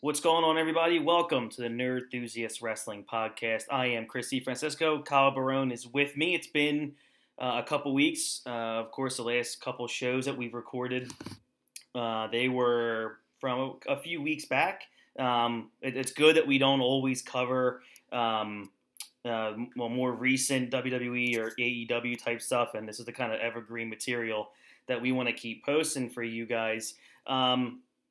What's going on, everybody? Welcome to the Nerdthusiast Wrestling Podcast. I am Chris Francisco. Kyle Barone is with me. It's been a couple weeks. Of course, the last couple shows that we've recorded, they were from a few weeks back. It's good that we don't always cover more recent WWE or AEW type stuff, and this is the kind of evergreen material that we want to keep posting for you guys.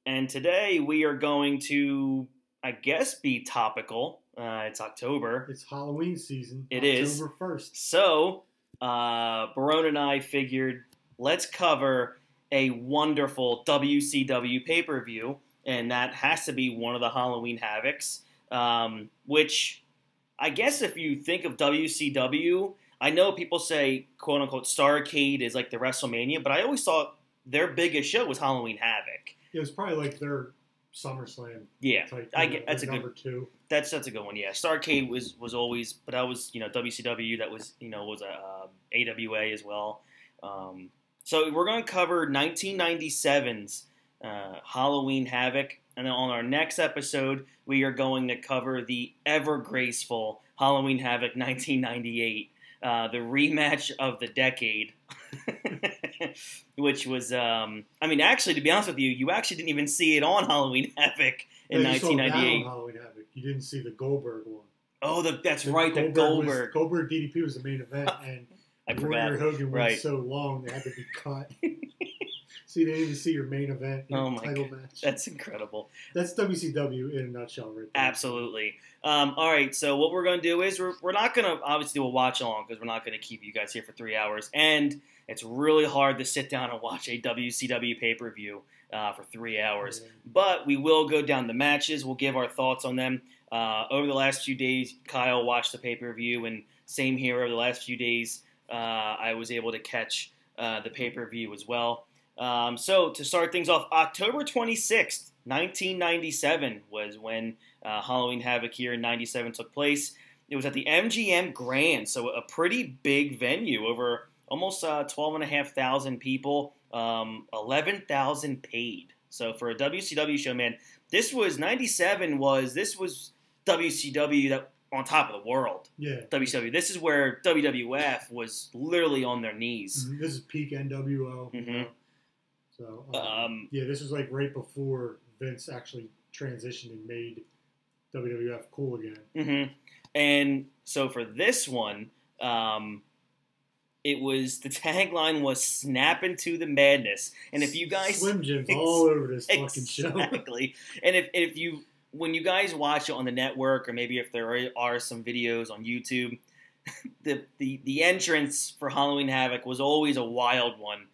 And today we are going to, I guess, be topical. It's October. It's Halloween season. It is. October 1st. So, Barone and I figured, let's cover a wonderful WCW pay-per-view, and that has to be one of the Halloween Havocs, which I guess if you think of WCW, I know people say, quote-unquote, Starrcade is like the WrestleMania, but I always thought their biggest show was Halloween Havoc. It was probably like their SummerSlam. Yeah, type, I get that's a number good two. That's a good one. Yeah, Starrcade was always, but that was WCW. That was was a AWA as well. So we're going to cover 1997's Halloween Havoc, and then on our next episode we are going to cover the ever graceful Halloween Havoc 1998, the rematch of the decade. Which was, actually, to be honest with you, you actually didn't even see it on Halloween Havoc in 1998. On Halloween Havoc. You didn't see the Goldberg one. Oh, that's right, the Goldberg. Goldberg DDP was the main event, and Warrior Hogan went so long they had to be cut. So you didn't even see your main event title match. That's incredible. That's WCW in a nutshell right there. Absolutely. All right, so what we're going to do is we're not going to obviously do a watch-along because we're not going to keep you guys here for 3 hours, and it's really hard to sit down and watch a WCW pay-per-view for 3 hours. Yeah. But we will go down the matches. We'll give our thoughts on them. Over the last few days, Kyle watched the pay-per-view, and same here over the last few days, I was able to catch the pay-per-view as well. So to start things off, October 26th, 1997 was when Halloween Havoc here in 97 took place. It was at the MGM Grand, so a pretty big venue, over almost 12,500 people, 11,000 paid. So for a WCW show, man, this was WCW that on top of the world. Yeah. WCW. This is where WWF was literally on their knees. Mm-hmm. This is peak NWO. Mm-hmm. So, this was like right before Vince actually transitioned and made WWF cool again. Mm-hmm. And so for this one, it was, the tagline was "Snap into the Madness." And if you guys... Slim Jim's all over this fucking show. Exactly. And if you... When you guys watch it on the network, or maybe if there are some videos on YouTube, the entrance for Halloween Havoc was always a wild one.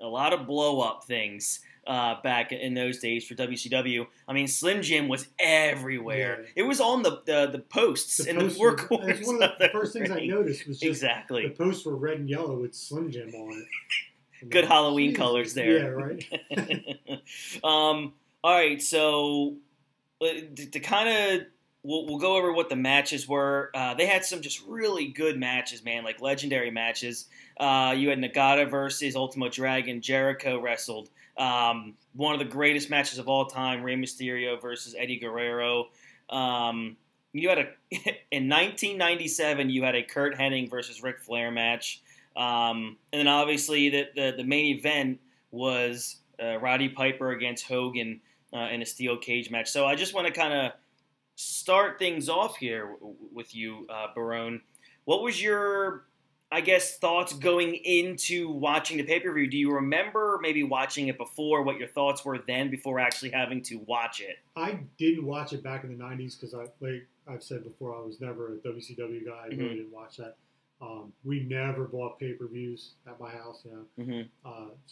A lot of blow-up things back in those days for WCW. I mean, Slim Jim was everywhere. Yeah. It was on the posts in the four corners. It's one of the first things I noticed was just exactly. The posts were red and yellow with Slim Jim on it. Good Halloween colors there. Yeah, right. All right, so to kind of... We'll go over what the matches were. They had some just really good matches, man, like legendary matches. You had Nagata versus Ultimo Dragon. Jericho wrestled. One of the greatest matches of all time, Rey Mysterio versus Eddie Guerrero. You had in 1997, you had a Kurt Hennig versus Ric Flair match. And then obviously the main event was Roddy Piper against Hogan in a steel cage match. So I just want to kind of start things off here with you, Barone. What was your, I guess, thoughts going into watching the pay-per-view? Do you remember maybe watching it before, what your thoughts were then before actually having to watch it? I didn't watch it back in the 90s because, like I've said before, I was never a WCW guy. I really didn't watch that. We never bought pay-per-views at my house, so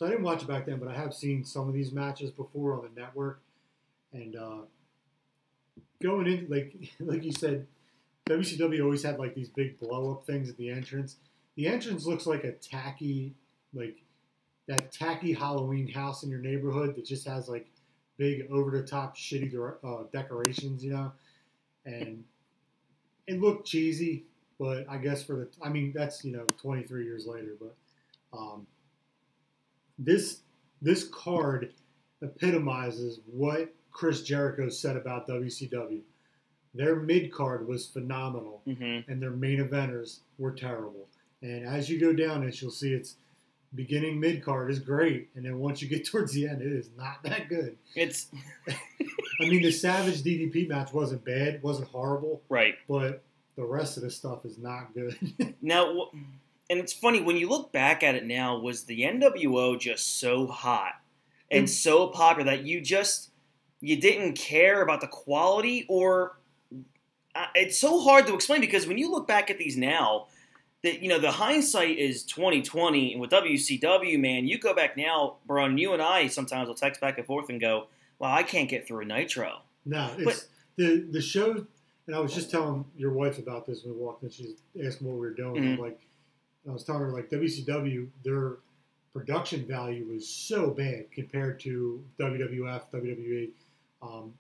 I didn't watch it back then, but I have seen some of these matches before on the network. And going in, like you said, WCW always had like these big blow-up things at the entrance. The entrance looks like a tacky, that tacky Halloween house in your neighborhood that just has like big over-the-top shitty decorations, and it looked cheesy, but I guess that's 23 years later, but this card epitomizes what Chris Jericho said about WCW. Their mid-card was phenomenal, and their main eventers were terrible. And as you go down this, you'll see it's beginning mid-card is great, and then once you get towards the end, it is not that good. It's... I mean, the Savage DDP match wasn't bad, wasn't horrible. Right. But the rest of the stuff is not good. Now, and it's funny, when you look back at it now, was the NWO just so hot and so popular that you didn't care about the quality? Or it's so hard to explain, because when you look back at these now, that, you know, the hindsight is 2020, and with WCW, man, you go back now, bro, and you and I sometimes will text back and forth and go, well, I can't get through a Nitro. No, it's the show, and I was just telling your wife about this when we walked in. She was asking what we were doing. Like, I was telling her, like, WCW, their production value was so bad compared to WWF, WWE.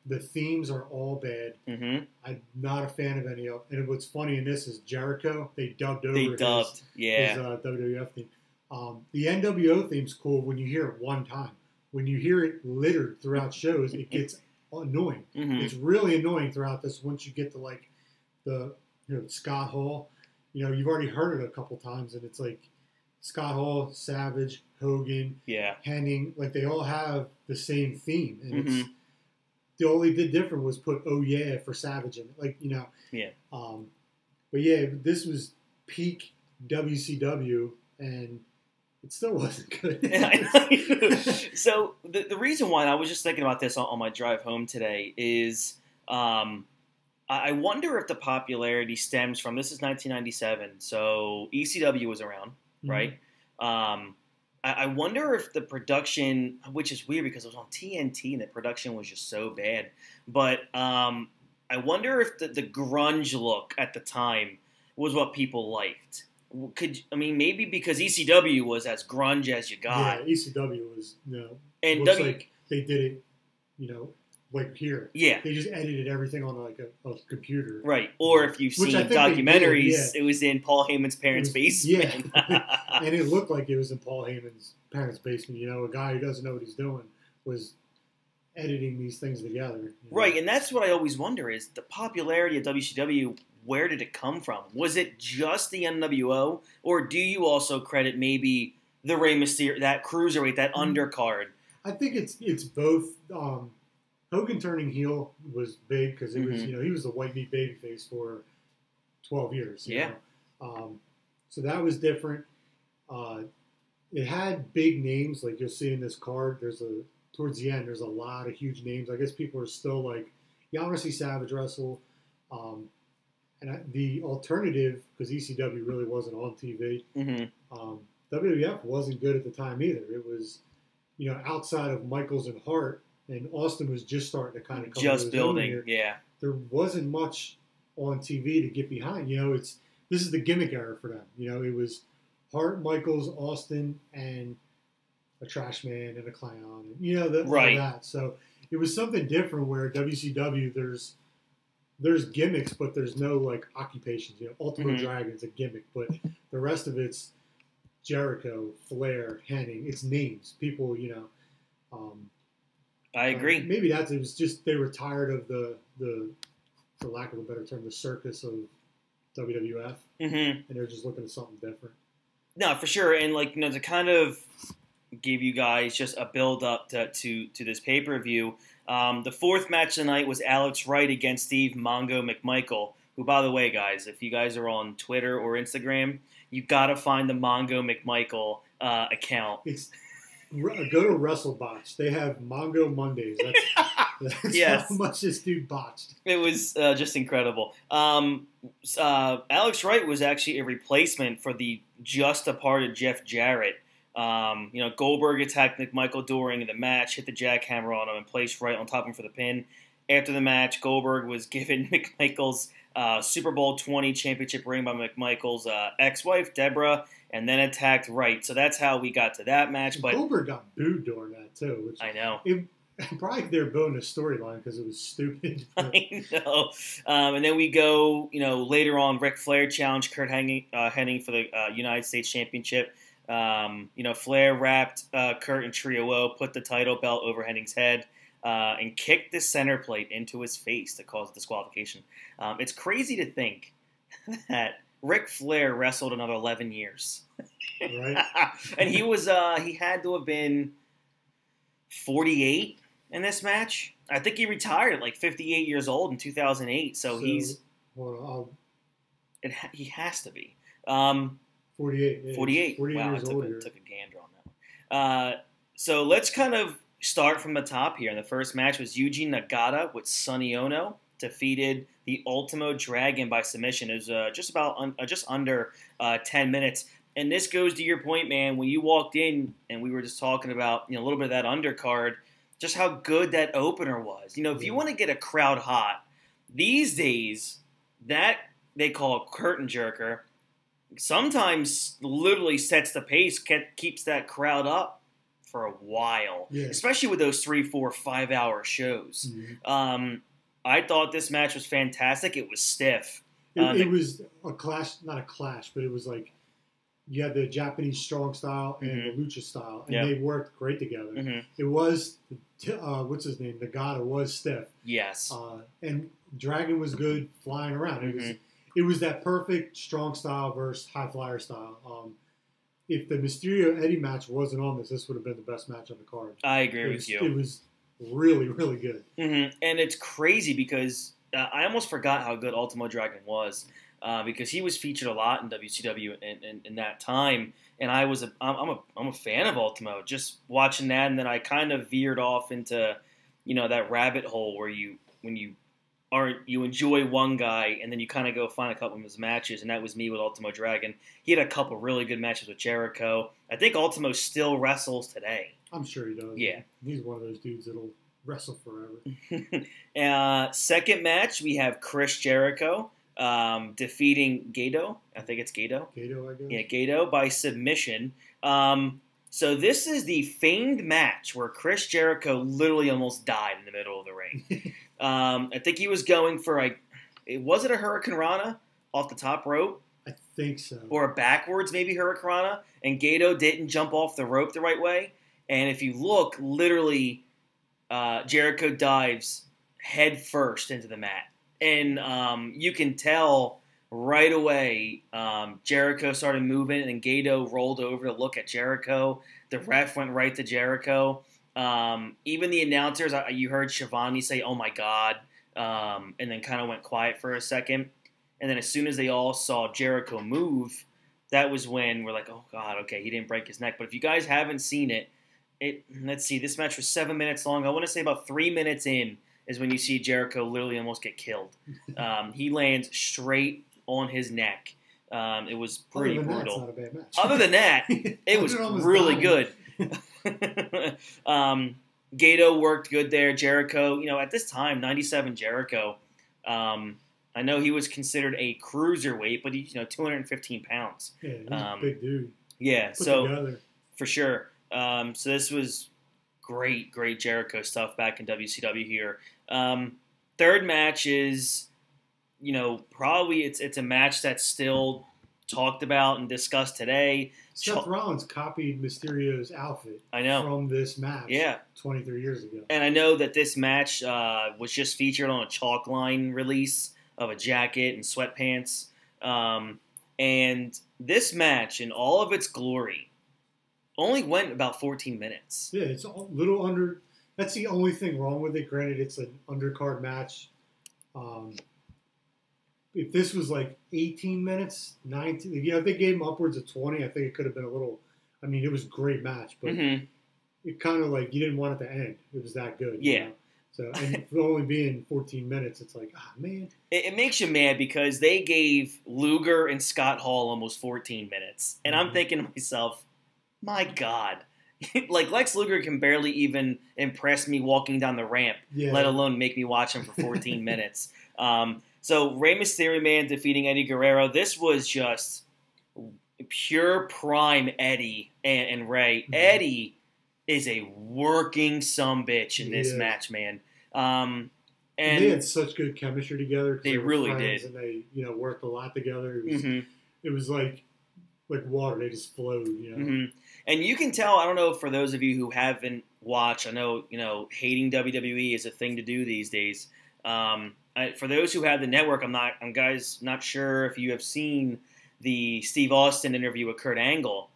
The themes are all bad. I'm not a fan of any of it. And what's funny in this is Jericho, they dubbed over his WWF theme. The NWO theme's cool when you hear it one time. When you hear it littered throughout shows, it gets annoying. It's really annoying throughout this once you get to, like, the Scott Hall. You know, you've already heard it a couple times, and it's like Scott Hall, Savage, Hogan, Henning, like, they all have the same theme. And it's the only did different was put "Oh yeah" for Savage in it, like, you know. But yeah, this was peak WCW, and it still wasn't good. So the reason why, I was just thinking about this on my drive home today, is I wonder if the popularity stems from, this is 1997, so ECW was around, right? I wonder if the production, which is weird because it was on TNT and the production was just so bad, but I wonder if the grunge look at the time was what people liked. Maybe because ECW was as grunge as you got. Yeah, ECW was, you know, and looks like they did it, you know, like here. Yeah. They just edited everything on, like, a computer. Right. Or if you've seen documentaries, it was in Paul Heyman's parents' basement. Yeah. And it looked like it was in Paul Heyman's parents' basement. You know, a guy who doesn't know what he's doing was editing these things together. You know? Right. And that's what I always wonder, is the popularity of WCW, where did it come from? Was it just the NWO? Or do you also credit maybe the Rey Mysterio, that cruiserweight, that undercard? I think it's both. Hogan turning heel was big because it was, you know, he was the white meat babyface for 12 years. You know? So that was different. It had big names, like you'll see in this card. Towards the end, there's a lot of huge names. I guess people are still like, yeah, I want to see Savage wrestle. The alternative, because ECW really wasn't on TV, WWF wasn't good at the time either. It was, you know, outside of Michaels and Hart, and Austin was just starting to kind of come just building, here. There wasn't much on TV to get behind. You know, this is the gimmick era for them. You know, it was Hart, Michaels, Austin, and a trash man and a clown, and, you know, all that. So it was something different where WCW, there's gimmicks, but there's no, like, occupations. You know, Ultimate Dragon's a gimmick, but the rest of it's Jericho, Flair, Henning. It's names. People, you know. I agree. Maybe it was just they were tired of the for lack of a better term, the circus of WWF, and they're just looking at something different. No, for sure, and, like, you know, to kind of give you guys just a build up to this pay-per-view. The fourth match tonight was Alex Wright against Steve Mongo McMichael, who, by the way, guys, if you guys are on Twitter or Instagram, you got to find the Mongo McMichael account. Go to WrestleBotch. They have Mongo Mondays. That's how much this dude botched. It was just incredible. Alex Wright was actually a replacement for the just departed Jeff Jarrett. You know, Goldberg attacked McMichael during the match, hit the jackhammer on him, and placed Wright on top of him for the pin. After the match, Goldberg was given McMichael's Super Bowl 20 championship ring by McMichael's ex-wife, Deborah, and then attacked Wright. So that's how we got to that match. But Goldberg got booed during that, too. Which I know. Probably they're booing the storyline because it was stupid. I know. And then we go, you know, later on, Ric Flair challenged Kurt Hennig for the United States Championship. You know, Flair wrapped Kurt in Trio O, put the title belt over Hennig's head. and kicked the center plate into his face to cause disqualification. It's crazy to think that Ric Flair wrestled another 11 years. Right. And he had to have been 48 in this match. I think he retired at like 58 years old in 2008. So he's... he has to be. 48. 48. 48 wow, years I old took a gander on that one. So let's kind of start from the top here. And the first match was Yuji Nagata with Sonny Ono defeated the Ultimo Dragon by submission. It was just under 10 minutes. And this goes to your point, man. When you walked in and we were just talking about a little bit of that undercard, just how good that opener was. If you want to get a crowd hot, these days, that they call a curtain jerker, sometimes literally sets the pace, keeps that crowd up for a while, especially with those 3, 4, 5 hour shows. Mm-hmm. I thought this match was fantastic. It was stiff. It was a clash, not a clash, but it was like you had the Japanese strong style and the lucha style, and they worked great together. Mm-hmm. It was, what's his name? Nagata was stiff. Yes. And Dragon was good flying around. It was that perfect strong style versus high flyer style. If the Mysterio Eddie match wasn't on this would have been the best match on the card. I agree with you. It was really, really good. Mm-hmm. And it's crazy because I almost forgot how good Ultimo Dragon was because he was featured a lot in WCW in that time. And I'm a fan of Ultimo. Just watching that, and then I kind of veered off into that rabbit hole where you enjoy one guy, and then you kind of go find a couple of his matches, and that was me with Ultimo Dragon. He had a couple really good matches with Jericho. I think Ultimo still wrestles today. I'm sure he does. Yeah. He's one of those dudes that'll wrestle forever. Second match, we have Chris Jericho defeating Gato. I think it's Gato. Gato, I guess. Yeah, Gato by submission. So this is the famed match where Chris Jericho literally almost died in the middle of the ring. I think he was going for was it a Hurricane Rana off the top rope? I think so. Or a backwards maybe Hurricane Rana, and Gato didn't jump off the rope the right way. And if you look, literally, Jericho dives head first into the mat. And you can tell right away Jericho started moving, and Gato rolled over to look at Jericho. The ref went right to Jericho. Even the announcers, you heard Shivani say, "Oh my God," and then kind of went quiet for a second. And then as soon as they all saw Jericho move, that was when we're like, "Oh God, okay, he didn't break his neck." But if you guys haven't seen it, let's see, this match was 7 minutes long. I want to say about 3 minutes in is when you see Jericho literally almost get killed. He lands straight on his neck. It was pretty brutal. Not a bad match. Other than that, it was really good. Gato worked good there. Jericho, at this time, 97 Jericho, I know he was considered a cruiserweight, but he's 215 pounds. Yeah, he's a big dude. Yeah, Put together. For sure. So this was great Jericho stuff back in WCW here. Third match is, probably it's a match that's still talked about and discussed today. Seth Rollins copied Mysterio's outfit from this match 23 years ago. And I know that this match was just featured on a chalk line release of a jacket and sweatpants. And this match, in all of its glory, only went about 14 minutes. Yeah, it's a little under. That's the only thing wrong with it. Granted, it's an undercard match. If this was like 18 minutes, 19, if they gave him upwards of 20, I think it could have been a little. I mean, it was a great match, but it kind of like you didn't want it to end. It was that good. Yeah. So, and for only being 14 minutes, it's like, man. It makes you mad because they gave Luger and Scott Hall almost 14 minutes. And I'm thinking to myself, my God. Like, Lex Luger can barely even impress me walking down the ramp, let alone make me watch him for 14 minutes. So, Rey Mysterio Man defeating Eddie Guerrero. This was just pure prime Eddie and Rey. Mm-hmm. Eddie is a working sumbitch in this match, man. And they had such good chemistry together. They really did. And they, worked a lot together. It was like like water. They just flowed, Mm-hmm. And you can tell, I don't know, for those of you who haven't watched, I know, hating WWE is a thing to do these days. For those who have the network, I'm not sure if you have seen the Steve Austin interview with Kurt Angle.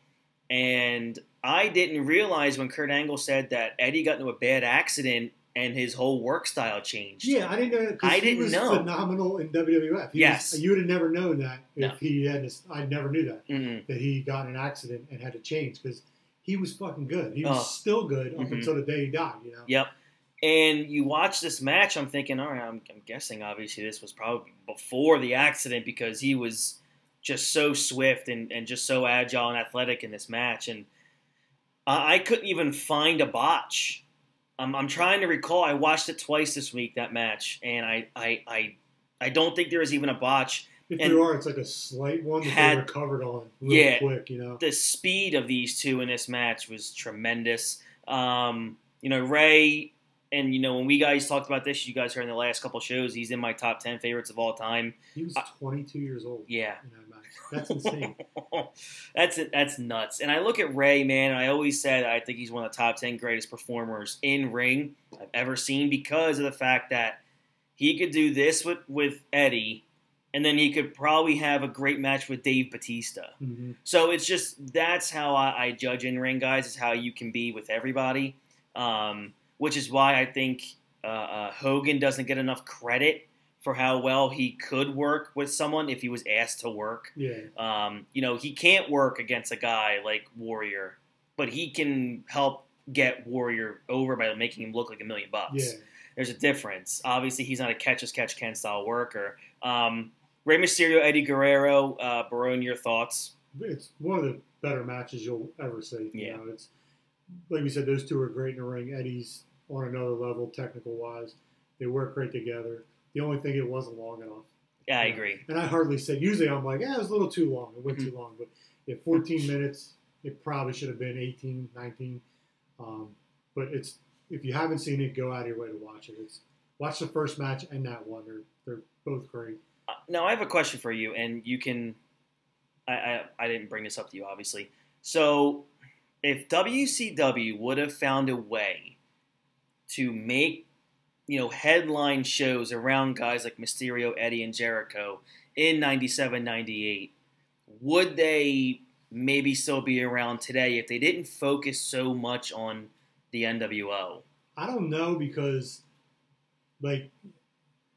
And I didn't realize when Kurt Angle said that Eddie got into a bad accident and his whole work style changed. Yeah, I didn't know because he was phenomenal in WWF. You would have never known that if he hadn't. I never knew that that he got in an accident and had to change because he was fucking good. He was still good up until the day he died. Yep. And you watch this match, I'm thinking, all right, I'm guessing obviously this was probably before the accident because he was just so swift and just so agile and athletic in this match, and I couldn't even find a botch. I'm trying to recall. I watched it twice this week, that match, and I don't think there was even a botch. If there are, it's like a slight one that they recovered on real quick, The speed of these two in this match was tremendous. Ray, and when we guys talked about this, you guys heard in the last couple shows, he's in my top 10 favorites of all time. He was 22 years old. Yeah. In that match. That's insane. That's nuts. And I look at Ray, man, and I always said I think he's one of the top 10 greatest performers in ring I've ever seen because of the fact that he could do this with Eddie, and then he could probably have a great match with Dave Bautista. Mm-hmm. So it's just that's how I judge in ring, guys, is how you can be with everybody, which is why I think Hogan doesn't get enough credit for how well he could work with someone if he was asked to work. Yeah. He can't work against a guy like Warrior, but he can help get Warrior over by making him look like $1 million. Yeah. There's a difference. Obviously, he's not a catch-as-catch-can style worker. Rey Mysterio, Eddie Guerrero, Barone, your thoughts? It's one of the better matches you'll ever see. Yeah. It's like we said, those two are great in the ring. Eddie's on another level, technical-wise. They work great together. The only thing, it wasn't long enough. Yeah, I agree. And I hardly said, usually I'm like, it was a little too long. It went too long. But at 14 minutes, it probably should have been 18, 19. But if you haven't seen it, go out of your way to watch it. Watch the first match and that one. They're both great. Now, I have a question for you, and you can I didn't bring this up to you, obviously. So, if WCW would have found a way to make headline shows around guys like Mysterio, Eddie, and Jericho in 97, 98, would they maybe still be around today if they didn't focus so much on the NWO? I don't know because,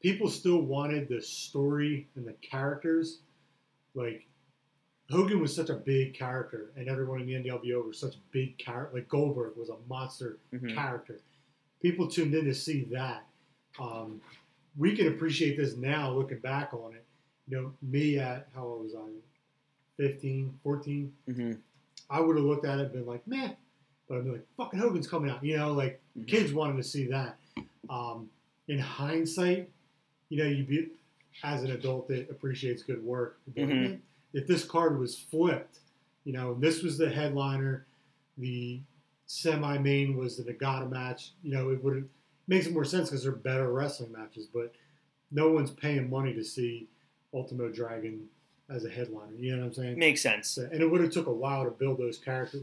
people still wanted the story and the characters. Hogan was such a big character, and everyone in the NWO was such a big character. Goldberg was a monster character. People tuned in to see that. We can appreciate this now, looking back on it. Me at, how old was I? 15, 14? Mm-hmm. I would have looked at it and been like, meh. But I'd be like, fucking Hogan's coming out. Kids wanted to see that. In hindsight, you be, as an adult that appreciates good work, like, if this card was flipped, this was the headliner, the semi-main was the Nagata match, it would have makes more sense because they're better wrestling matches, but no one's paying money to see Ultimo Dragon as a headliner. You know what I'm saying? Makes sense. And it would have took a while to build those characters.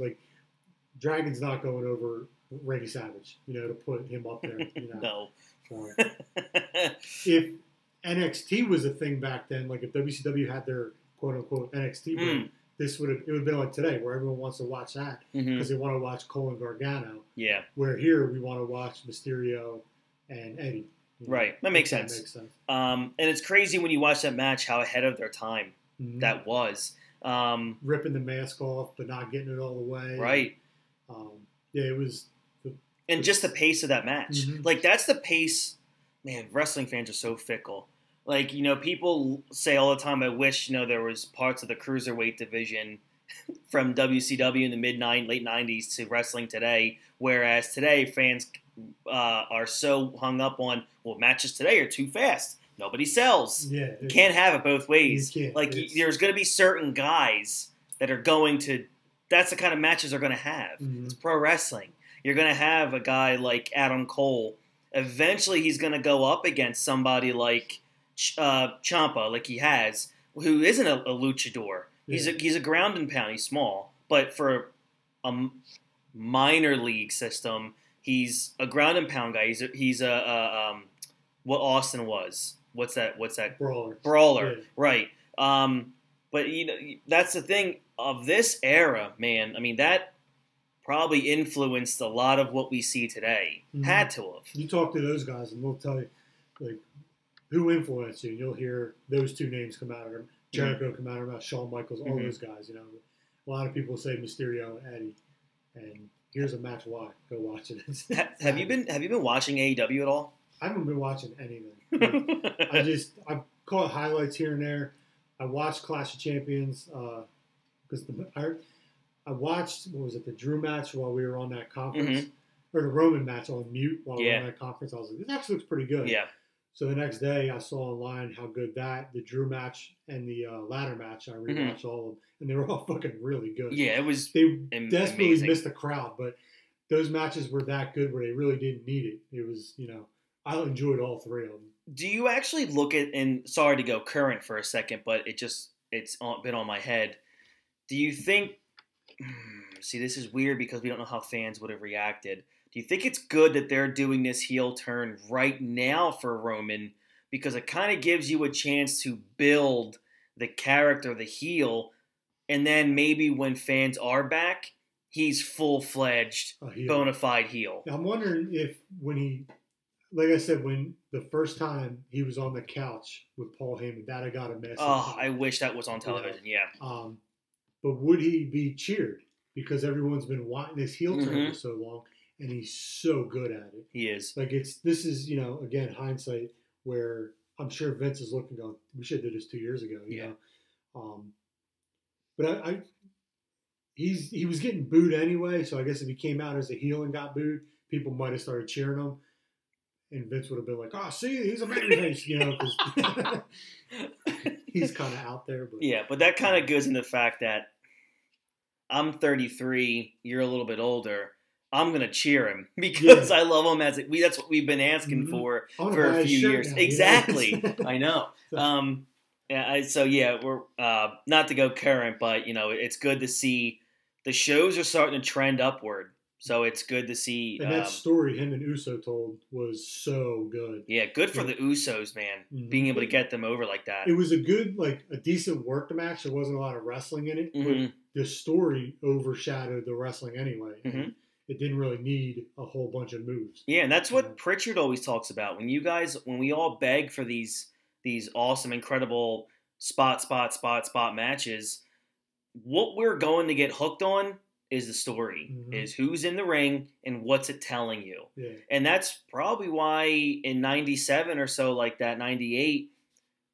Dragon's not going over Randy Savage, to put him up there. No. If NXT was a thing back then, if WCW had their quote-unquote NXT brand, it would have been like today, where everyone wants to watch that because they want to watch Cole and Gargano. Yeah. Where here we want to watch Mysterio and Eddie. Right. That makes sense. And it's crazy when you watch that match how ahead of their time that was. Ripping the mask off, but not getting it all the way. Right. It was. And just the pace of that match. That's the pace. Man, wrestling fans are so fickle. People say all the time, I wish, there was parts of the cruiserweight division from WCW in the late 90s to wrestling today, whereas today fans are so hung up on, matches today are too fast. Nobody sells. Yeah, you can't have it both ways. You can't. There's going to be certain guys that are going to, that's the kind of matches they're going to have. It's pro wrestling. You're going to have a guy like Adam Cole. Eventually he's going to go up against somebody like Ciampa, like he has, who isn't a luchador. He's a ground and pound. He's small, but for a minor league system, he's a ground and pound guy. He's a what Austin was. What's that? Brawler. Yeah. Right. But that's the thing of this era, man. I mean, that probably influenced a lot of what we see today. Mm-hmm. Had to have. You talk to those guys, and they'll tell you like who influenced you. You'll hear those two names come out of them. Jericho come out of them. Shawn Michaels, all those guys. A lot of people say Mysterio and Eddie, and here's a match. Why? Go watch it. Have you been watching AEW at all? I haven't been watching anything. I caught highlights here and there. I watched Clash of Champions because I watched, what was it, the Drew match while we were on that conference, or the Roman match on mute while we were on that conference. I was like, this actually looks pretty good. Yeah. So the next day I saw online how good the Drew match and the ladder match, I rewatched all of them, and they were all fucking really good. Yeah, it was They desperately missed the crowd, but those matches were that good where they really didn't need it. It was, I enjoyed all three of them. Do you actually look at, and sorry to go current for a second, but it's been on my head. Do you think, see, this is weird because we don't know how fans would have reacted. Do you think it's good that they're doing this heel turn right now for Roman? Because it kind of gives you a chance to build the character, the heel, and then maybe when fans are back, he's full-fledged, bona fide heel. I'm wondering if like I said, when the first time he was on the couch with Paul Heyman, that I got a message. Oh, I wish that was on television, But would he be cheered? Because everyone's been wanting this heel turn for so long, and he's so good at it. He is. Like, this is, again, hindsight, where I'm sure Vince is looking going, we should have did this 2 years ago, you know? But he was getting booed anyway, so I guess if he came out as a heel and got booed, people might have started cheering him. And Vince would have been like, oh, see, he's a babyface, because he's kind of out there. But. Yeah, but that kind of goes into the fact that I'm 33, you're a little bit older. I'm going to cheer him because I love him that's what we've been asking for a few years. Now, exactly. I know. We're not to go current, but, it's good to see the shows are starting to trend upward. So it's good to see. And that story him and Uso told was so good. Yeah, good for the Usos, man. Being able to get them over like that. It was a good, a decent worked match. There wasn't a lot of wrestling in it. But the story overshadowed the wrestling anyway. It didn't really need a whole bunch of moves. Yeah, and that's what Pritchard always talks about. When we all beg for these awesome, incredible spot matches, what we're going to get hooked on is the story, is who's in the ring and what's it telling you. Yeah. And that's probably why in 97 or so like that, 98,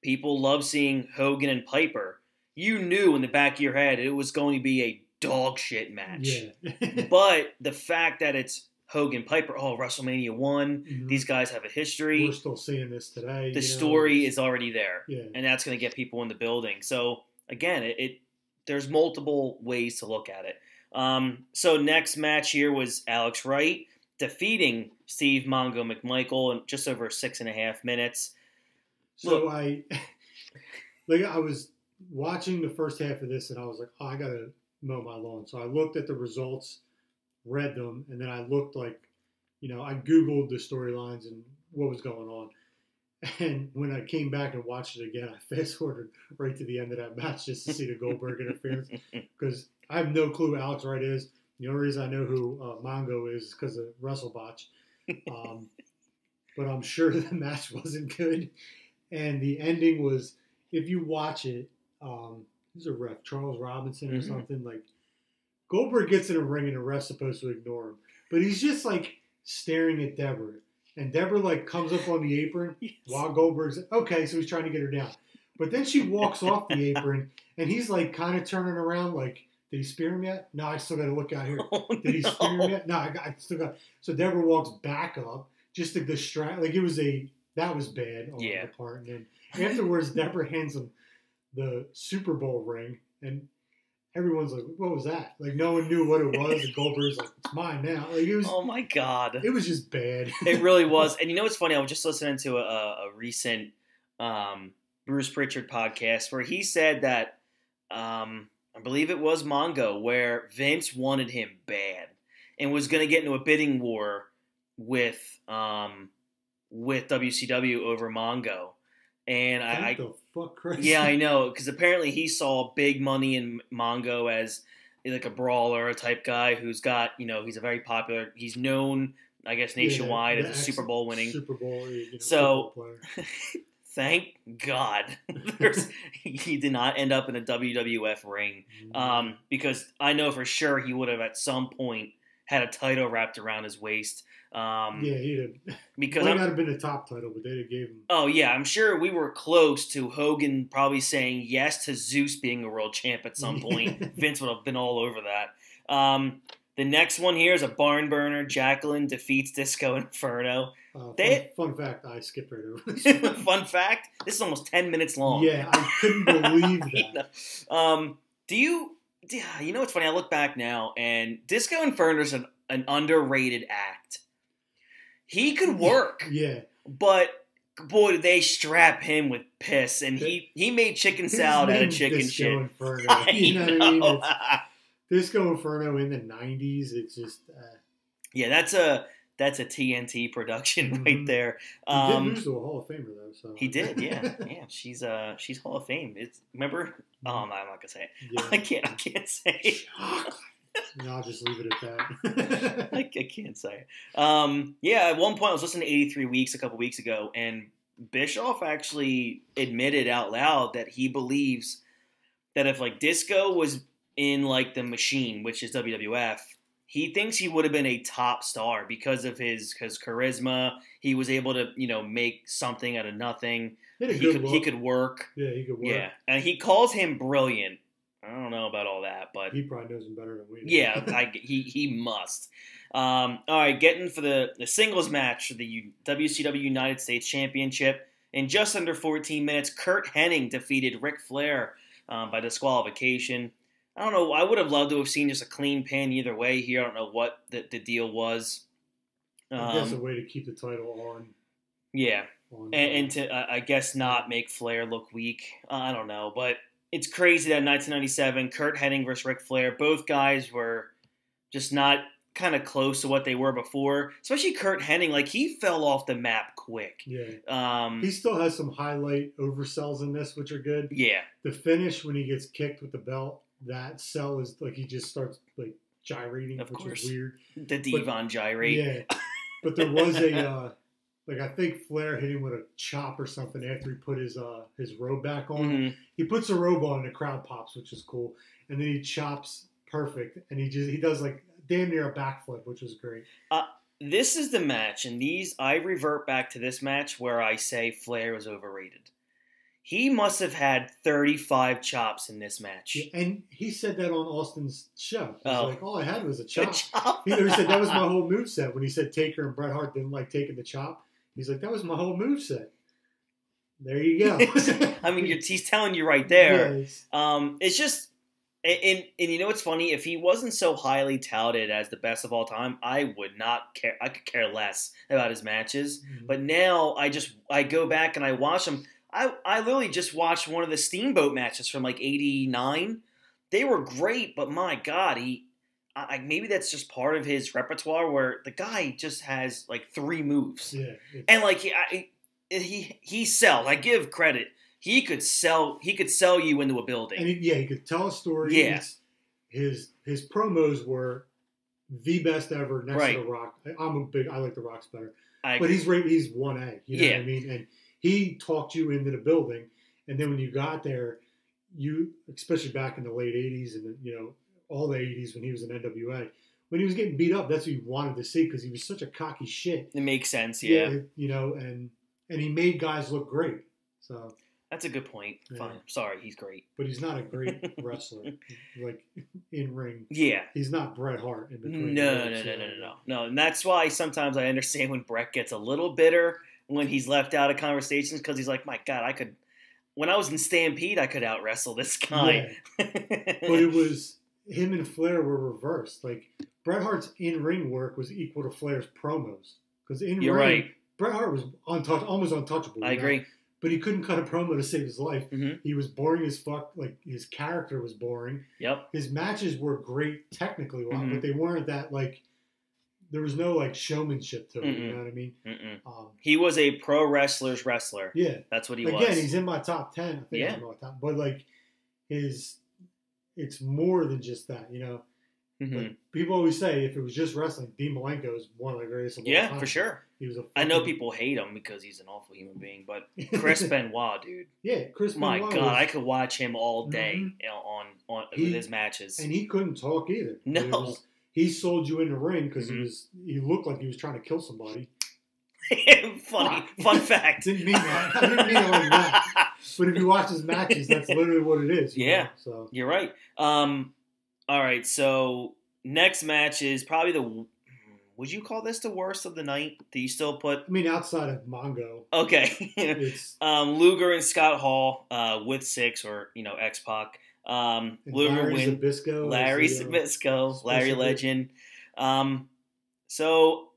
people love seeing Hogan and Piper. You knew in the back of your head it was going to be a dog shit match. Yeah. But the fact that it's Hogan Piper, WrestleMania 1, these guys have a history. We're still seeing this today. The story is already there. Yeah. And that's going to get people in the building. So, again, there's multiple ways to look at it. So next match here was Alex Wright defeating Steve Mongo McMichael in just over 6.5 minutes. So I was watching the first half of this and I was like, I got to mow my lawn. So I looked at the results, read them, and then I looked I Googled the storylines and what was going on. And when I came back and watched it again, I fast-forwarded right to the end of that match just to see the Goldberg interference because I have no clue who Alex Wright is. The only reason I know who Mongo is because of WrestleBotch. But I'm sure the match wasn't good. And the ending was, if you watch it, who's a ref? Charles Robinson or something? Goldberg gets in a ring and the ref's supposed to ignore him. But he's just staring at Deborah. And Deborah comes up on the apron while Goldberg's okay, so he's trying to get her down. But then she walks off the apron and he's kind of turning around did he spear him yet? No, I still got to look out here. Did he spear him yet? No, I still got. So Deborah walks back up just to distract. That was bad on the part. And then afterwards, Deborah hands him the Super Bowl ring, and everyone's like, "What was that?" No one knew what it was. And Goldberg's like, "It's mine now." It was. Oh my god! It was just bad. It really was. And it's funny. I was just listening to a recent Bruce Pritchard podcast where he said that I believe it was Mongo, where Vince wanted him bad and was going to get into a bidding war with WCW over Mongo. And What the fuck, Chris? Yeah, I know, because apparently he saw big money in Mongo as like a brawler type guy who's got, he's a very popular, he's known, I guess, nationwide as a Super Bowl winning. Super Bowl, so, player. Thank God he did not end up in a WWF ring, because I know for sure he would have at some point had a title wrapped around his waist. He did. Because might not have been a top title, but they'd have gave him. Oh yeah, I'm sure we were close to Hogan probably saying yes to Zeus being a world champ at some point. Vince would have been all over that. The next one here is a barn burner. Jacqueline defeats Disco Inferno. Fun fact, I skipped right over this. Fun fact, this is almost 10 minutes long. Yeah, I couldn't believe that. You know what's funny? I look back now, and Disco Inferno's an underrated act. He could work. Yeah. But, boy, did they strap him with piss, and he made chicken salad out of chicken Disco shit. Inferno. You know what I mean? Disco Inferno in the 90s, it's just... Yeah, that's a TNT production right there. He did lose to a Hall of Famer, though. So. He did, yeah. She's Hall of Fame. Remember? Oh, I'm not gonna say it. Yeah. I can't say it. No, I'll just leave it at that. I can't say it. At one point I was listening to 83 Weeks a couple weeks ago, and Bischoff actually admitted out loud that he believes that if like Disco was in like the Machine, which is WWF, he thinks he would have been a top star because of his charisma. He was able to, make something out of nothing. He could work. Yeah, he could work. Yeah, and he calls him brilliant. I don't know about all that, but he probably knows him better than we do. Yeah, he must. All right, getting for the singles match for the WCW United States Championship. In just under 14 minutes, Curt Hennig defeated Ric Flair by disqualification. I don't know. I would have loved to have seen just a clean pin either way here. I don't know what the deal was. I guess a way to keep the title on. Yeah, and to, I guess, not make Flair look weak. I don't know, but it's crazy that in 1997, Curt Hennig versus Ric Flair, both guys were just not kind of close to what they were before. Especially Curt Hennig, like he fell off the map quick. Yeah. He still has some highlight oversells in this, which are good. Yeah. The finish when he gets kicked with the belt, that sell is like he just starts like gyrating, which is weird. The Devon gyrate. Yeah. But there was a I think Flair hit him with a chop or something after he put his robe back on. Mm-hmm. He puts the robe on and the crowd pops, which is cool. And then he chops perfect, and he does like damn near a backflip, which was great. This is the match, and I revert back to this match where I say Flair was overrated. He must have had 35 chops in this match. Yeah, and he said that on Austin's show. He was like, all I had was a chop. He He said that was my whole moveset. When he said Taker and Bret Hart didn't like taking the chop, he's like, that was my whole moveset. There you go. I mean, he's telling you right there. Yes. It's just, and you know what's funny? If he wasn't so highly touted as the best of all time, I would not care. I could care less about his matches. Mm-hmm. But now I go back and I watch them. I literally just watched one of the Steamboat matches from like '89. They were great, but my God, maybe that's just part of his repertoire where the guy just has like 3 moves. Yeah. And like he sells. I give credit. He could sell you into a building. And he could tell a story. Yeah. His promos were the best ever next to The Rock. I like The Rock's better. But he's 1A. You know what I mean? And he talked you into the building, and then when you got there, especially back in the late 80s and all the 80s when he was in NWA, when he was getting beat up, that's what you wanted to see because he was such a cocky shit. It makes sense, yeah. And he made guys look great. So that's a good point. Yeah. Fine. Sorry, he's great. But he's not a great wrestler, like in ring. Yeah. He's not Bret Hart in between. No. And that's why sometimes I understand when Bret gets a little bitter when he's left out of conversations because he's like, my God, when I was in Stampede, I could out wrestle this guy. Yeah. But it was him and Flair were reversed. Like Bret Hart's in-ring work was equal to Flair's promos because in-ring, Bret Hart was almost untouchable. I agree. but he couldn't cut a promo to save his life. Mm-hmm. He was boring as fuck. Like, his character was boring. Yep. His matches were great technically, but they weren't that, like, there was no, like, showmanship to it. You know what I mean? He was a pro wrestler's wrestler. Yeah. That's what he was. Again, he's in my top 10. I think he's in my top. But, like, it's more than just that, you know? Like, people always say if it was just wrestling, Dean Malenko is one of the greatest of all time. For sure. He was I know people hate him because he's an awful human being, but Chris Benoit, dude. Yeah, Chris Benoit. My God, I could watch him all day on with his matches. And he couldn't talk either. No. He sold you in the ring because he looked like he was trying to kill somebody. Fun fact. Didn't mean that. I didn't mean it like that. But if you watch his matches, that's literally what it is. You know? So you're right. All right, so next match is probably would you call this the worst of the night? Do you still put? I mean, outside of Mongo. Okay. Luger and Scott Hall with Six or X-Pac. Luger win. Larry Zbyszko, Larry Legend. So,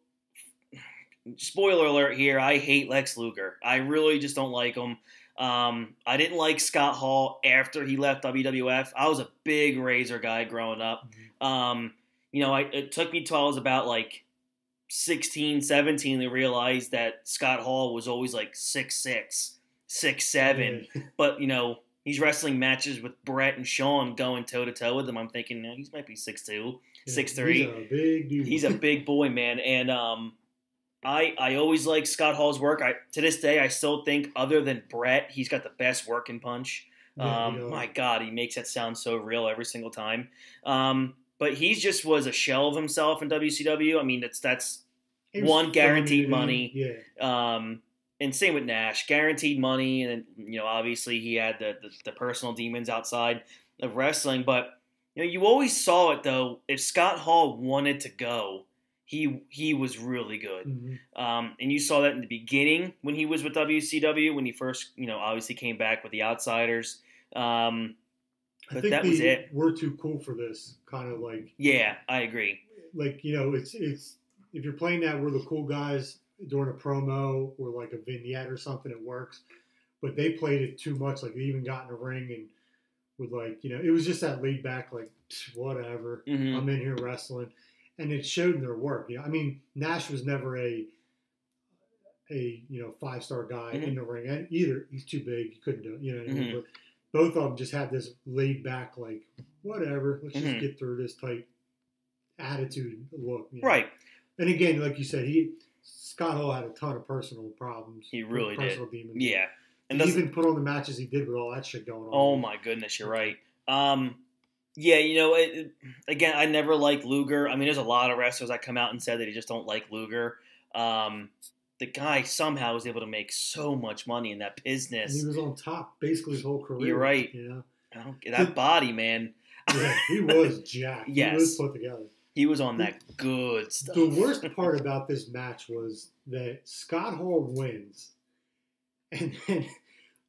spoiler alert here, I hate Lex Luger. I really just don't like him. I didn't like Scott Hall after he left WWF. I was a big Razor guy growing up. It took me till I was about like 16, 17 to realize that Scott Hall was always like 6'6", 6'7". Yeah. But, he's wrestling matches with Brett and Shawn going toe-to-toe with him. I'm thinking, he might be 6'2", 6'3". He's a big dude. He's a big boy, man. And I always like Scott Hall's work. To this day, I still think, other than Brett, he's got the best working punch. My God, he makes that sound so real every single time. But he just was a shell of himself in WCW. I mean, that's one, guaranteed money. Yeah. And same with Nash, guaranteed money. And obviously he had the personal demons outside of wrestling. But you always saw it though. If Scott Hall wanted to go, he was really good. And you saw that in the beginning when he was with WCW, when he first, obviously came back with the Outsiders. But that was it. We're too cool for this, kind of like. Yeah, I agree. Like, it's if you're playing that, we're the cool guys during a promo or like a vignette or something, it works. But they played it too much. Like, they even got in a ring and would it was just that laid back, like, whatever. I'm in here wrestling. And it showed in their work. I mean, Nash was never a 5-star guy in the ring. And either he's too big, he couldn't do it. You know what I mean? But both of them just had this laid back, like, whatever, let's just get through this type attitude look. Right. And again, like you said, Scott Hall had a ton of personal problems. He really did. Personal demons. Yeah. And he even put on the matches he did with all that shit going on. Oh my goodness, you're right. Yeah, again, I never liked Luger. I mean, there's a lot of wrestlers that come out and said that they just don't like Luger. The guy somehow was able to make so much money in that business. And he was on top basically his whole career. You're right. That body, man. Yeah, he was jacked. Yes. He was put together. He was on that good stuff. The worst part about this match was that Scott Hall wins, and then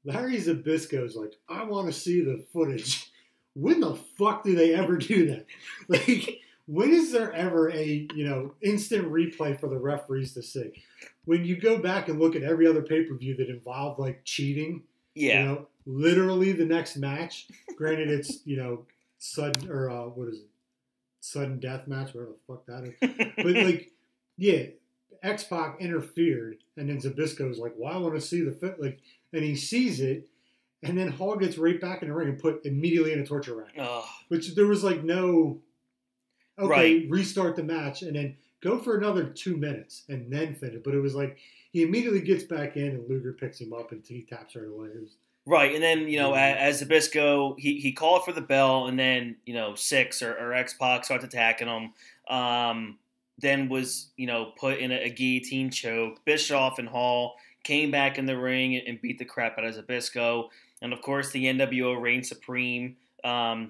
Larry Zbyszko's like, I want to see the footage. When the fuck do they ever do that? Like, when is there ever a, instant replay for the referees to see? When you go back and look at every other pay-per-view that involved, like, cheating, literally the next match, granted it's, sudden, or what is it? Sudden death match, whatever the fuck that is. But, like, yeah, X-Pac interfered, and then Zbyszko's like, well, I want to see the fit. Like, and he sees it, and then Hall gets right back in the ring and put immediately in a torture rack. Which there was like no, restart the match and then go for another 2 minutes and then finish. But it was like he immediately gets back in and Luger picks him up and he taps right away. Right, and then, as Zbyszko, he called for the bell and then, Six or X-Pac starts attacking him. Then was, put in a guillotine choke. Bischoff and Hall came back in the ring and beat the crap out of Zbyszko. And, of course, the NWO reigned supreme.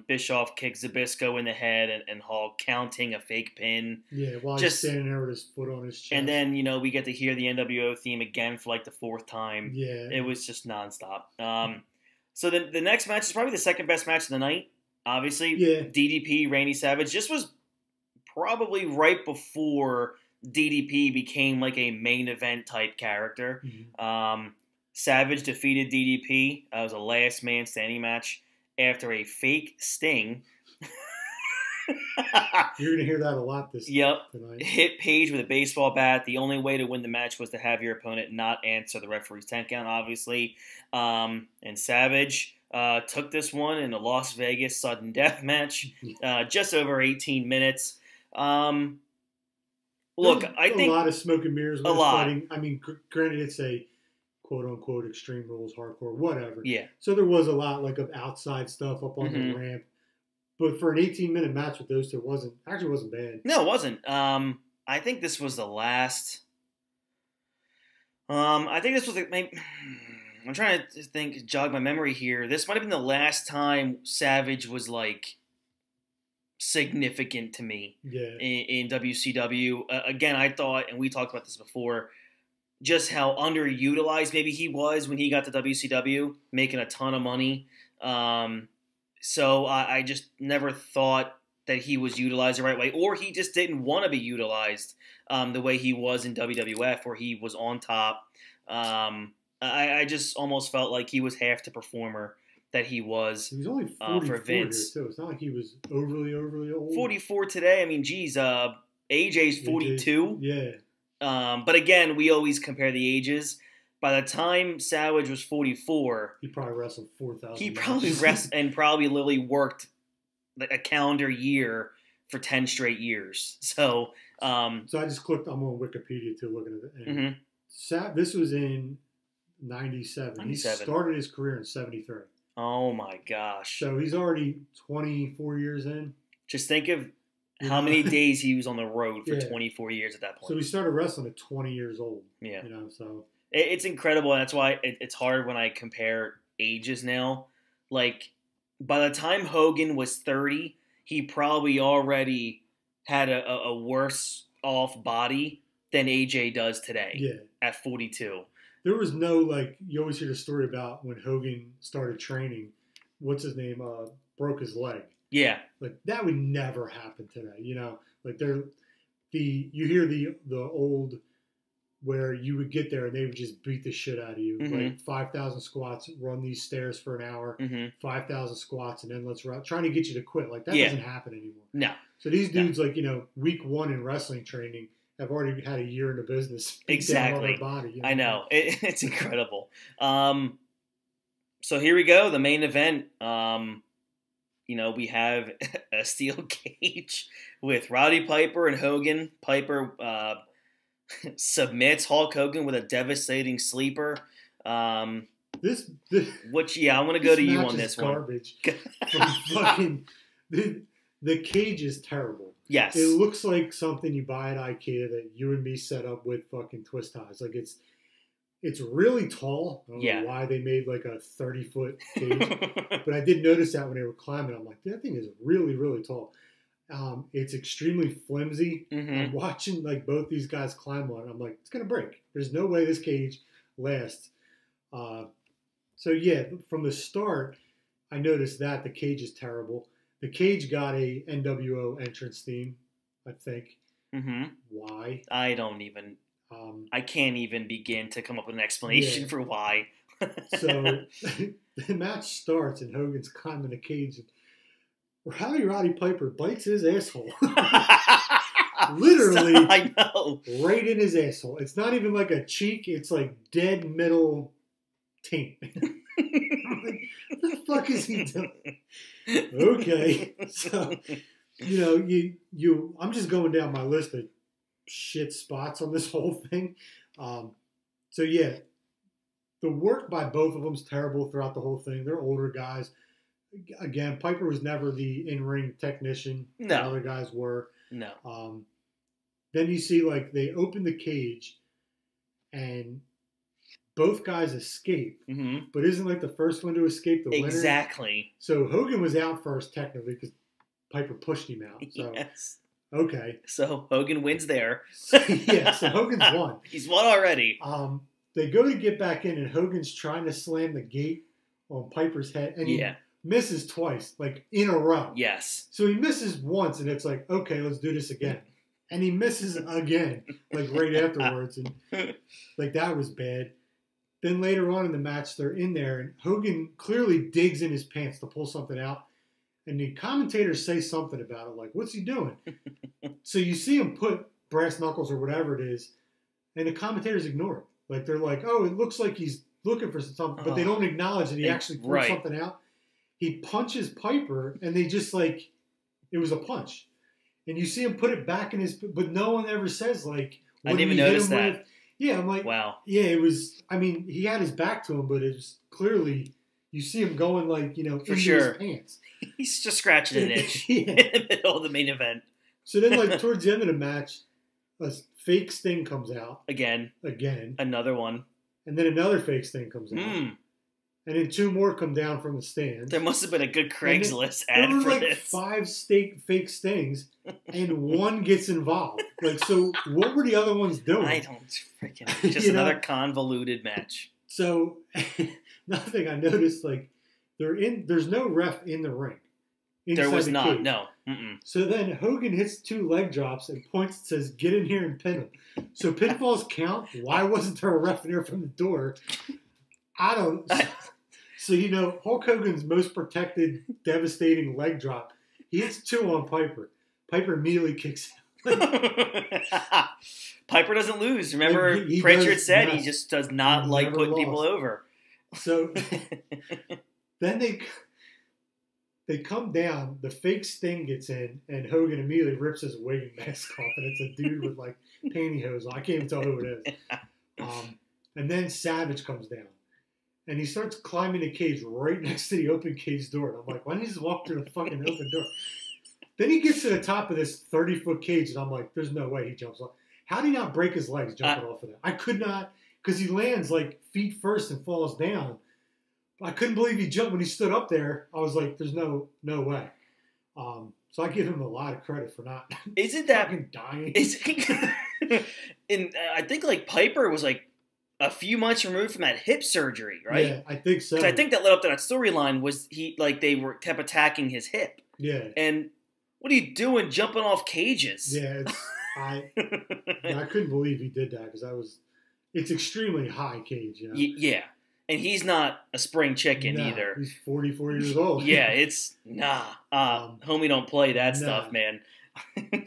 Bischoff kicks Zbyszko in the head and Hall counting a fake pin. Yeah, while he's standing there with his foot on his chest. And then, we get to hear the NWO theme again for like the 4th time. Yeah. It was just nonstop. So the next match is probably the second best match of the night, obviously. Yeah. DDP, Randy Savage. This was probably right before DDP became like a main event type character. Savage defeated DDP. It was a last man standing match after a fake Sting. You're gonna hear that a lot this tonight. Hit Page with a baseball bat. The only way to win the match was to have your opponent not answer the referee's 10 count, obviously. And Savage took this one in a Las Vegas sudden death match, just over 18 minutes. Look, I think a lot of smoke and mirrors. A lot. Fighting. I mean, granted, it's a quote unquote Extreme Rules hardcore, whatever. Yeah. So there was a lot like of outside stuff up on the ramp. But for an 18-minute match with those two, it wasn't bad. No, it wasn't. I think this was the last. I think this was maybe. I'm trying to jog my memory here. This might have been the last time Savage was like significant to me. Yeah. In WCW. Again, I thought, and we talked about this before, just how underutilized maybe he was when he got to WCW, making a ton of money. So I just never thought that he was utilized the right way, or he just didn't want to be utilized the way he was in WWF, where he was on top. I just almost felt like he was half the performer that he was. He was only 44 for Vince. Here too. It's not like he was overly old. 44 today. I mean, geez, AJ's 42. Yeah. But again, we always compare the ages. By the time Savage was 44, he probably wrestled 4,000. He probably wrestled and probably literally worked a calendar year for 10 straight years. So I just clicked. I'm on Wikipedia too, looking at it. And this was in 97. He started his career in 73. Oh my gosh! So he's already 24 years in. Just think of how many days he was on the road for 24 years at that point. So he started wrestling at 20 years old. Yeah. So. It's incredible, and that's why it's hard when I compare ages now. Like, by the time Hogan was 30, he probably already had a worse off body than AJ does today at 42. There was no, like, you always hear the story about when Hogan started training, what's his name, broke his leg. Yeah. Like, that would never happen today, Like, you hear the old... where you would get there and they would just beat the shit out of you. Like 5,000 squats, run these stairs for an hour, 5,000 squats, and then let's run. Trying to get you to quit. Like, that doesn't happen anymore. No. So these dudes, like, week one in wrestling training have already had a year in the business. Exactly. Their body, I know. It's incredible. So here we go. The main event. We have a steel cage with Roddy Piper and Hogan. Piper, submits Hulk Hogan with a devastating sleeper. I'm going to go to you on this one. Garbage. Fucking, the cage is terrible. Yes. It looks like something you buy at IKEA that you and me set up with fucking twist ties. Like, it's really tall. I don't know why they made like a 30-foot cage. But I did notice that when they were climbing. I'm like, that thing is really, really tall. It's extremely flimsy. I'm watching like both these guys climb on it. I'm like, it's gonna break. There's no way this cage lasts. From the start, I noticed that the cage is terrible. The cage got a NWO entrance theme, I think. Why? I don't even. I can't even begin to come up with an explanation for why. So the match starts and Hogan's climbing the cage. And Roddy Piper bites his asshole. Literally, I know. Right in his asshole. It's not even like a cheek. It's like dead middle taint. Like, what the fuck is he doing? Okay. So, I'm just going down my list of shit spots on this whole thing. The work by both of them is terrible throughout the whole thing. They're older guys. Again, Piper was never the in-ring technician. No. The other guys were. No. Then you see, like, they open the cage and both guys escape. But isn't, like, the first one to escape the winner? Exactly. So Hogan was out first, technically, because Piper pushed him out. So, yes. Okay. So Hogan wins there. So Hogan's won. He's won already. They go to get back in, and Hogan's trying to slam the gate on Piper's head. And he misses twice, like in a row. Yes. So he misses once, and it's like, okay, let's do this again. And he misses again, like right afterwards. And like that was bad. then later on in the match, they're in there, and Hogan clearly digs in his pants to pull something out. And the commentators say something about it, like, what's he doing? So you see him put brass knuckles or whatever it is, and the commentators ignore it. Like, they're like, oh, it looks like he's looking for something, but they don't acknowledge that he actually pulled something out. He punches Piper, and they just, like, it was a punch. And you see him put it back in his, but no one ever says, like, I didn't even notice that. With? Yeah, I'm like, wow. Yeah, it was, I mean, he had his back to him, but it was clearly, you see him going, like, you know, for into sure. his pants. He's just scratching an itch in the middle of the main event. So then, like, towards the end of the match, a fake Sting comes out. Again. Another one. And then another fake Sting comes out. And then 2 more come down from the stands. There must have been a good Craigslist ad for like this. 5 fake Stings, and 1 gets involved. Like, so what were the other ones doing? I don't freaking know. Just another convoluted match. So, nothing I noticed, like, there's no ref in the ring. There was not, cage. no. So then Hogan hits 2 leg drops and points and says, get in here and pin him. So pinfalls count. Why wasn't there a ref in there from the door? I don't. So, you know, Hulk Hogan's most protected, devastating leg drop. He hits 2 on Piper. Piper immediately kicks out. Piper doesn't lose. Remember, Pritchard said he just does not like putting people over. So then they come down, the fake Sting gets in, and Hogan immediately rips his wig and mask off, and it's a dude with, like, pantyhose on. I can't even tell who it is. And then Savage comes down, and he starts climbing the cage right next to the open cage door. And I'm like, why didn't he just walk through the fucking open door? Then he gets to the top of this 30-foot cage, and I'm like, there's no way he jumps off. How did he not break his legs jumping off of that? I could not, because he lands, like, feet first and falls down. I couldn't believe he jumped when he stood up there. I was like, "There's no way." So I give him a lot of credit for not. Isn't that fucking dying? And I think like Piper was like a few months removed from that hip surgery, right? Yeah, I think so. Because I think that led up to that storyline was they kept attacking his hip. Yeah. And what are you doing jumping off cages? Yeah, I couldn't believe he did that because it's extremely high cage, you know? Yeah. And he's not a spring chicken either. He's 44 years old. Yeah, it's homie don't play that stuff, man.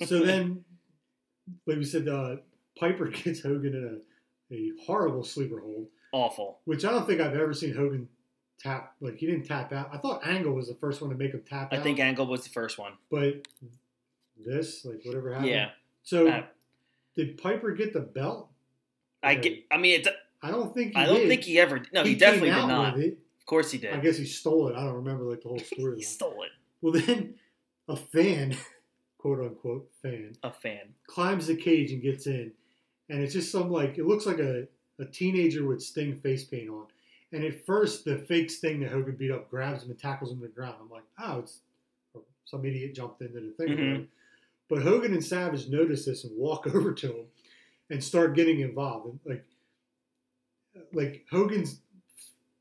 So then, like we said, Piper gets Hogan in a horrible sleeper hold. Awful. Which I don't think I've ever seen Hogan tap. Like, he didn't tap out. I thought Angle was the first one to make him tap out. I think Angle was the first one. But this, like, whatever happened. Yeah. So, did Piper get the belt? I don't think he ever did. No, he definitely did not. Of course he did. I guess he stole it. I don't remember, like, the whole story. He stole it. Well, then a fan, quote-unquote fan, climbs the cage and gets in. And it's just some, like, it looks like a teenager with Sting face paint on. And at first, the fake Sting that Hogan beat up grabs him and tackles him to the ground. I'm like, oh, it's some idiot jumped into the thing. Mm-hmm. But Hogan and Savage notice this and walk over to him and start getting involved. And, like Hogan's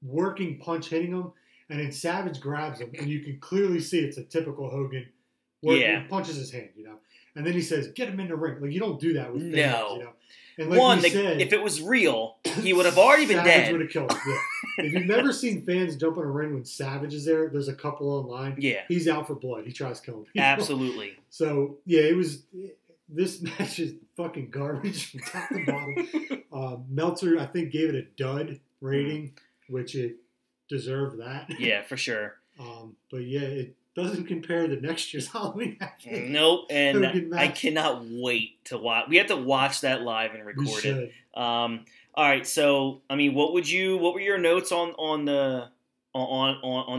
working punch hitting him, and then Savage grabs him, and you can clearly see it's a typical Hogan. He punches his hand, you know. And then he says, "Get him in the ring." Like, you don't do that with fans, you know. And like if it was real, he would have already been dead. Savage would have killed him. Yeah. If you've never seen fans jump in a ring when Savage is there, there's a couple online. Yeah, he's out for blood. He tries killing people. Absolutely. So yeah, this match is fucking garbage from top to bottom. Meltzer, I think, gave it a dud rating, which it deserved that. Yeah, for sure. But yeah, it doesn't compare to next year's Halloween Havoc. Nope, and I cannot wait to watch. We have to watch that live and record it. All right, so I mean, what were your notes on the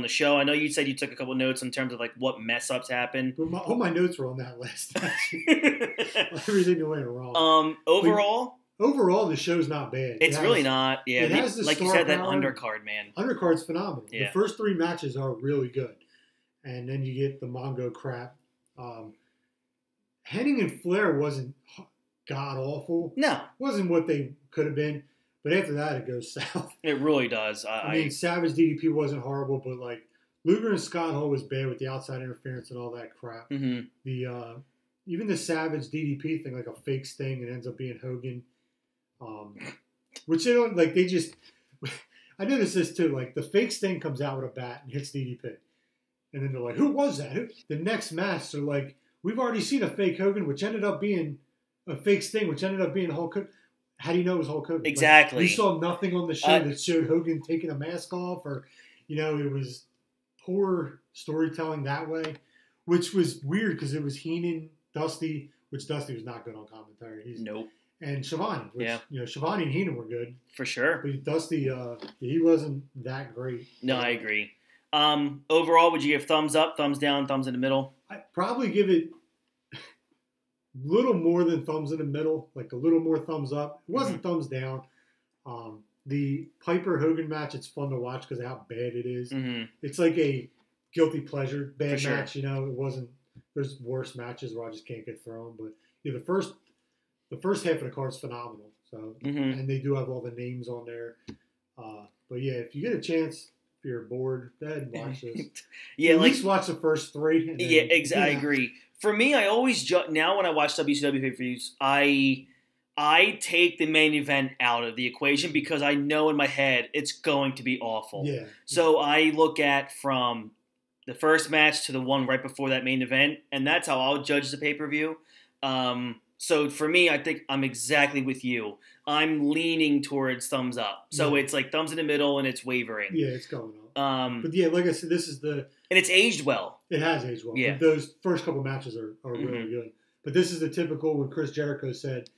show? I know you said you took a couple notes in terms of like what mess ups happened. But all my notes were on that list. Everything that went wrong. Overall, the show's not bad. It's really not. Yeah, it has like you said, that undercard, man. Undercard's phenomenal. Yeah. The first 3 matches are really good, and then you get the Mongo crap. Hennig and Flair wasn't god awful. No, wasn't what they could have been. But after that, it goes south. It really does. I mean, Savage DDP wasn't horrible, but like Luger and Scott Hall was bad with the outside interference and all that crap. Mm-hmm. The even the Savage DDP thing, like a fake Sting, it ends up being Hogan. Which they don't like. They just I noticed this too. Like the fake Sting comes out with a bat and hits DDP, and then they're like, "Who was that?" The next match, they're like, "We've already seen a fake Hogan, which ended up being a fake Sting, which ended up being Hulk Hogan." How do you know it was Hulk Hogan? Exactly. Like, we saw nothing on the show that showed Hogan taking a mask off, or it was poor storytelling that way, which was weird because it was Heenan, Dusty, which Dusty was not good on commentary. Nope. And Schiavone, which Schiavone and Heenan were good for sure, but Dusty, he wasn't that great. No, I agree. Overall, would you give thumbs up, thumbs down, thumbs in the middle? I'd probably give it a little more than thumbs in the middle, like a little more thumbs up. It wasn't thumbs down. The Piper Hogan match, it's fun to watch because of how bad it is. It's like a guilty pleasure bad match. It wasn't. There's worse matches where I just can't get thrown, but the first half of the card is phenomenal. So and they do have all the names on there. But yeah, if you get a chance, if you're bored, go ahead and watch this. At least watch the first 3. And then, I agree. For me, I always now when I watch WCW pay-per-views, I take the main event out of the equation because I know in my head it's going to be awful. Yeah. So I look at from the first match to the one right before that main event, and that's how I'll judge the pay-per-view. So for me, I think I'm exactly with you. I'm leaning towards thumbs up. So it's like thumbs in the middle and it's wavering. Yeah, it's going up. But yeah, like I said, this is and it's aged well. It has aged well. Yeah. Those first couple matches are really good. But this is the typical when Chris Jericho said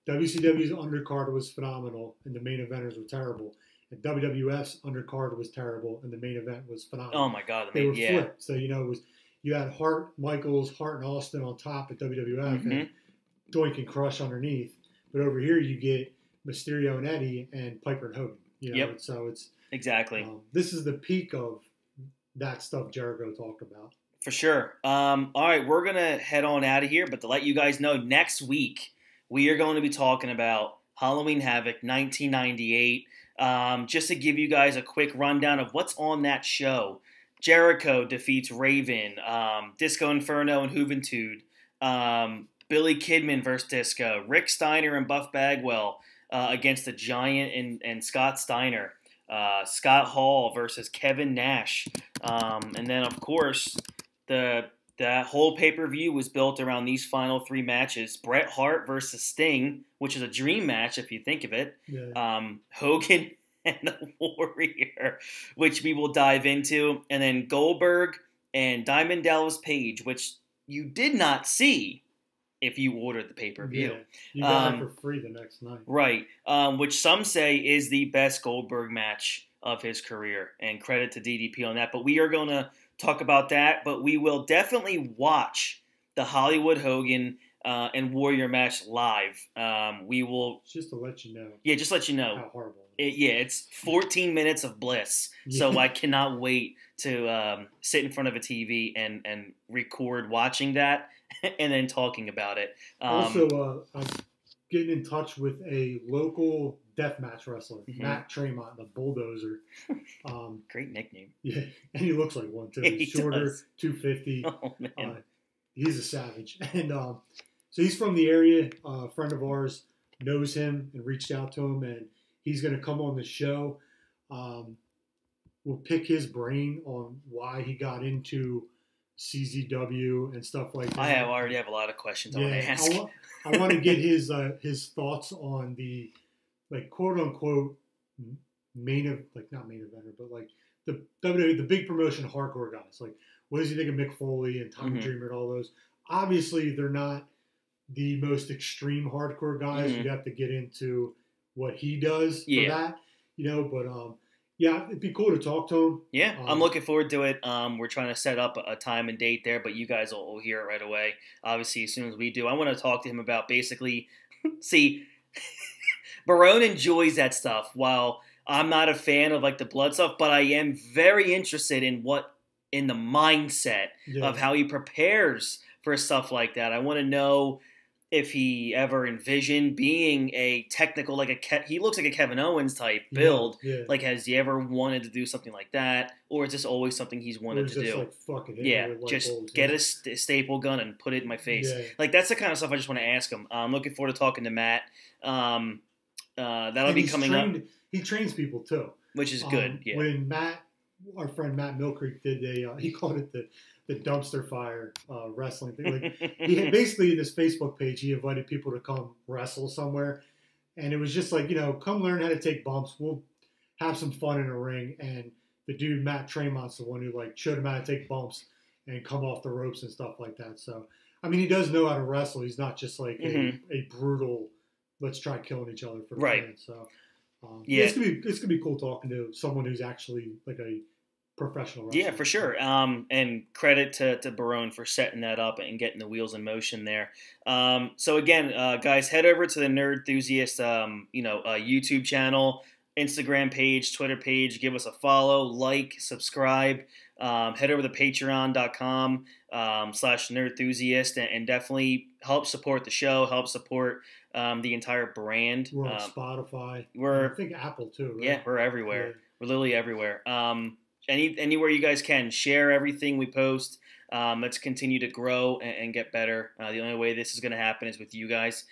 WCW's undercard was phenomenal and the main eventers were terrible. And WWF's undercard was terrible and the main event was phenomenal. Oh my God. They were flipped. So, it was you had Hart, Michaels, Hart and Austin on top at WWF and Doink and Crush underneath. But over here you get Mysterio and Eddie and Piper and Hogan. So it's exactly. This is the peak of that stuff Jericho talked about. For sure. All right, we're going to head on out of here. But to let you guys know, next week we are going to be talking about Halloween Havoc 1998. Just to give you guys a quick rundown of what's on that show. Jericho defeats Raven, Disco Inferno and Juventud, Billy Kidman versus Disco, Rick Steiner and Buff Bagwell against the Giant and Scott Steiner, Scott Hall versus Kevin Nash, and then of course that whole pay-per-view was built around these final 3 matches: Bret Hart versus Sting, which is a dream match if you think of it, Hogan and the Warrior, which we will dive into, and then Goldberg and Diamond Dallas Page, which you did not see if you ordered the pay-per-view. Yeah, you got it for free the next night. Right, which some say is the best Goldberg match of his career, and credit to DDP on that. But we are going to talk about that, but we will definitely watch the Hollywood Hogan and Warrior match live. We will... Just to let you know. Yeah, just let you know. How horrible it's 14 minutes of bliss, so I cannot wait to sit in front of a TV and record watching that and then talking about it. Also, I'm getting in touch with a local deathmatch wrestler, Matt Tremont, the Bulldozer. Great nickname. Yeah, and he looks like one too. He's shorter, does. 250. Oh, man. He's a savage. And so he's from the area. A friend of ours knows him and reached out to him, and he's going to come on the show. We'll pick his brain on why he got into CZW and stuff like that. I already have a lot of questions I want to ask. I want to get his thoughts on the quote unquote not main eventer, but like the WWE, the big promotion hardcore guys. Like, what does he think of Mick Foley and Tommy Dreamer and all those? Obviously, they're not the most extreme hardcore guys. You have to get into what he does for that, But yeah, it'd be cool to talk to him. Yeah, I'm looking forward to it. We're trying to set up a time and date there, but you guys will hear it right away. Obviously, as soon as we do, I want to talk to him about basically. See, Barone enjoys that stuff, while I'm not a fan of like the blood stuff, but I am very interested in the mindset of how he prepares for stuff like that. I want to know if he ever envisioned being a technical, he looks like a Kevin Owens type build. Yeah. Like, has he ever wanted to do something like that? Or is this always something he's wanted to do? Like, fucking just get a staple gun and put it in my face. Yeah. Like, that's the kind of stuff I just want to ask him. I'm looking forward to talking to Matt. That'll be coming up. he trains people too, which is good. Yeah. When our friend Matt Milkreek did he called it the dumpster fire wrestling thing. Like he had basically in his Facebook page, he invited people to come wrestle somewhere, and it was just like, come learn how to take bumps. We'll have some fun in a ring. And the dude Matt Tremont's the one who like showed him how to take bumps and come off the ropes and stuff like that. So I mean, he does know how to wrestle. He's not just like a brutal, let's try killing each other for the fans. So it's gonna be cool talking to someone who's actually like a professional wrestler. Yeah, for sure. And credit to Barone for setting that up and getting the wheels in motion there. So again, guys, head over to the Nerdthusiast, YouTube channel, Instagram page, Twitter page. Give us a follow, like, subscribe. Head over to patreon.com/Nerdthusiast and definitely help support the show, help support the entire brand. We're on Spotify. I think Apple too, right? Yeah, we're everywhere. Yeah. We're literally everywhere. Anywhere you guys can, share everything we post. Let's continue to grow and get better. The only way this is going to happen is with you guys.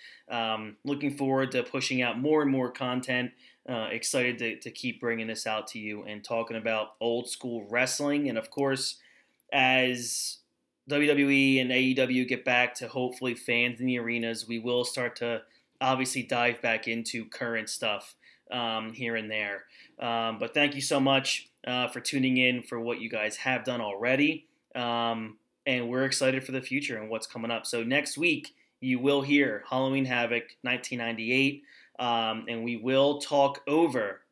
Looking forward to pushing out more and more content. Excited to keep bringing this out to you and talking about old school wrestling. And of course, as WWE and AEW get back to hopefully fans in the arenas, we will start to obviously dive back into current stuff here and there. But thank you so much for tuning in for what you guys have done already. And we're excited for the future and what's coming up. So next week, you will hear Halloween Havoc 1998. And we will talk over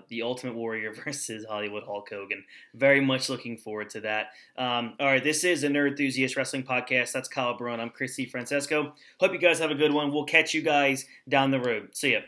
the Ultimate Warrior versus Hollywood Hulk Hogan. Very much looking forward to that. All right, this is the Nerdthusiast Wrestling Podcast. That's Kyle Barone. I'm Chris C. Francesco. Hope you guys have a good one. We'll catch you guys down the road. See ya.